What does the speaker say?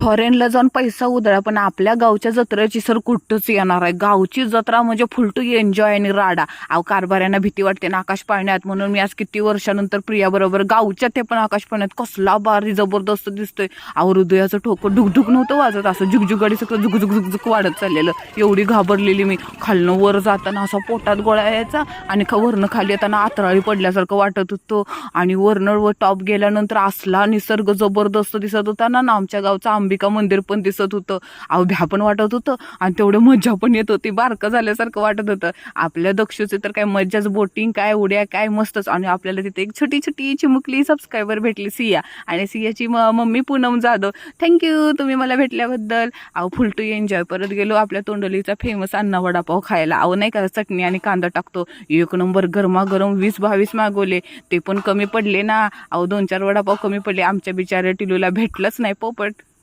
फॉरेनला जाऊन पैसा उधळा, पण आपल्या गावच्या जत्रेची सर कुठंच येणार आहे. गावची जत्रा म्हणजे फुल टू एन्जॉय आणि राडा. अहो कारभाऱ्यांना भीती वाटते ना आकाश पाळण्यात, म्हणून मी आज किती वर्षानंतर प्रियाबरोबर गावच्या ते पण आकाश पाळण्यात कसला भारी जबरदस्त दिसतोय. अहो हृदयाचं ठोकं ढुकढुक नव्हतं वाजत, असं झुकझुक सगळं झुकझुक झुकझुक वाढत चाललेलं. एवढी घाबरलेली मी. खालनं वर जाताना असा पोटात गोळा यायचा आणि वरनं खाली येताना आतराळी पडल्यासारखं वाटत होतं. आणि वरनं वर टॉप गेल्यानंतर असला निसर्ग जबरदस्त दिसत होता ना. आमच्या गावचं अंबिका मंदिर पण दिसत होतं. अहो भ्या पण वाटत होतं आणि तेवढं मज्जा पण येत होती. बारकं झाल्यासारखं वाटत होतं. आपल्या दक्षूचे तर काय मज्जाच, बोटिंग काय, उड्या काय मस्तच. आणि आपल्याला तिथे एक छोटी छोटी चिमुकली सबस्क्रायबर भेटली, सिया. आणि सियाची मम्मी पूनम जाधव. थँक्यू तुम्ही मला भेटल्याबद्दल. अहो फुल टू एन्जॉय. परत गेलो आपल्या तोंडलीचा फेमस अण्णा वडापाव खायला. अहो नाही का चटणी आणि कांदा टाकतो, एक नंबर गरमागरम 20-22 मागवले. ते पण कमी पडले ना. अहो 2-4 वडापाव कमी पडले. आमच्या बिचाऱ्या टिलूला भेटलंच नाही पोपट.